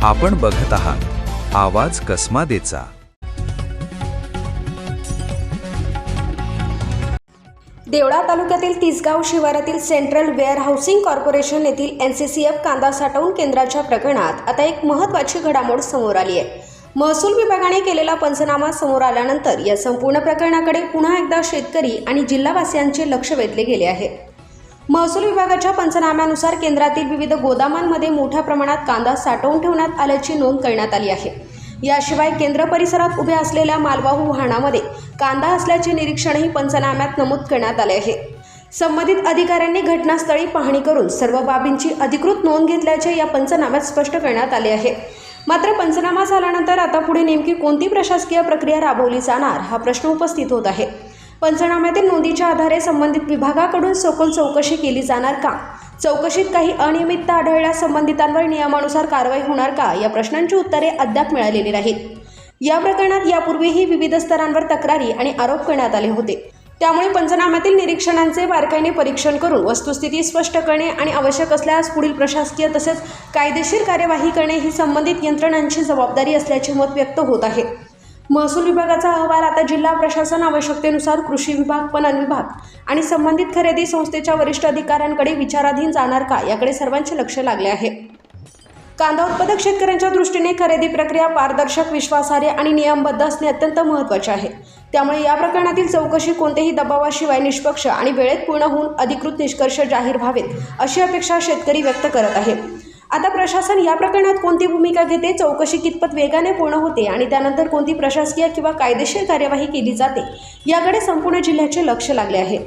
आपण बघत आहात आवाज कसमादेचा। देवळा तालुक्यातील तिसगाव शिवारातील सेंट्रल वेअर हाऊसिंग कॉर्पोरेशन येथील NCCF कांदा साठवून केंद्राच्या प्रकरणात आता एक महत्त्वाची घडामोड समोर आली आहे। महसूल विभागाने केलेला पंचनामा समोर आल्यानंतर या संपूर्ण प्रकरणाकडे पुन्हा एकदा शेतकरी आणि जिल्हावासियांचे लक्ष वेधले गेले आहे। महसूल विभागाच्या पंचनाम्यानुसार केंद्रातील विविध गोदामांमध्ये मोठ्या प्रमाणात कांदा साठवून ठेवण्यात आल्याची नोंद करण्यात आली आहे। याशिवाय केंद्र परिसरात उभ्या असलेल्या मालवाहू वाहनामध्ये कांदा असल्याचे निरीक्षणही पंचनाम्यात नमूद करण्यात आले आहे। संबंधित अधिकाऱ्यांनी घटनास्थळी पाहणी करून सर्व बाबींची अधिकृत नोंद घेतल्याचे या पंचनाम्यात स्पष्ट करण्यात आले आहे। मात्र पंचनामा झाल्यानंतर आता पुढे नेमकी कोणती प्रशासकीय प्रक्रिया राबवली जाणार हा प्रश्न उपस्थित होत आहे। पंचनाम्यातील नोंदीच्या आधारे संबंधित विभागाकडून सखोल चौकशी केली जाणार का? चौकशीत काही अनियमितता आढळल्यास संबंधितांवर नियमानुसार कारवाई होणार का? या प्रश्नांची उत्तरे अद्याप मिळालेली नाहीत। या प्रकरणात यापूर्वीही विविध स्तरांवर तक्रारी आणि आरोप करण्यात आले होते। त्यामुळे पंचनाम्यातील निरीक्षणांचे बारकाईने परीक्षण करून वस्तुस्थिती स्पष्ट करणे आणि आवश्यक असल्यास पुढील प्रशासकीय तसेच कायदेशीर कार्यवाही करणे ही संबंधित यंत्रणांची जबाबदारी असल्याचे मत व्यक्त होत आहे। महसूल विभागाचा अहवाल आता जिल्हा प्रशासन आवश्यकतेनुसार कृषी विभाग, पणन विभाग आणि संबंधित खरेदी संस्थेच्या वरिष्ठ अधिकाऱ्यांकडे विचाराधीन जाणार का याकडे सर्वांचे लक्ष लागले आहे। कांदा उत्पादक शेतकऱ्यांच्या दृष्टीने खरेदी प्रक्रिया पारदर्शक, विश्वासार्ह आणि नियमबद्ध असणे अत्यंत महत्त्वाचे आहे। त्यामुळे या प्रकरणातील चौकशी कोणत्याही दबावाशिवाय निष्पक्ष आणि वेळेत पूर्ण होऊन अधिकृत निष्कर्ष जाहीर व्हावेत अशी अपेक्षा शेतकरी व्यक्त करत आहे। आता प्रशासन या प्रकरणात कोणती भूमिका घेते, चौकशी कितपत वेगाने पूर्ण होते आणि त्यानंतर कोणती प्रशासकीय किंवा कायदेशीर कार्यवाही केली जाते याकडे संपूर्ण जिल्ह्याचे लक्ष लागले आहे।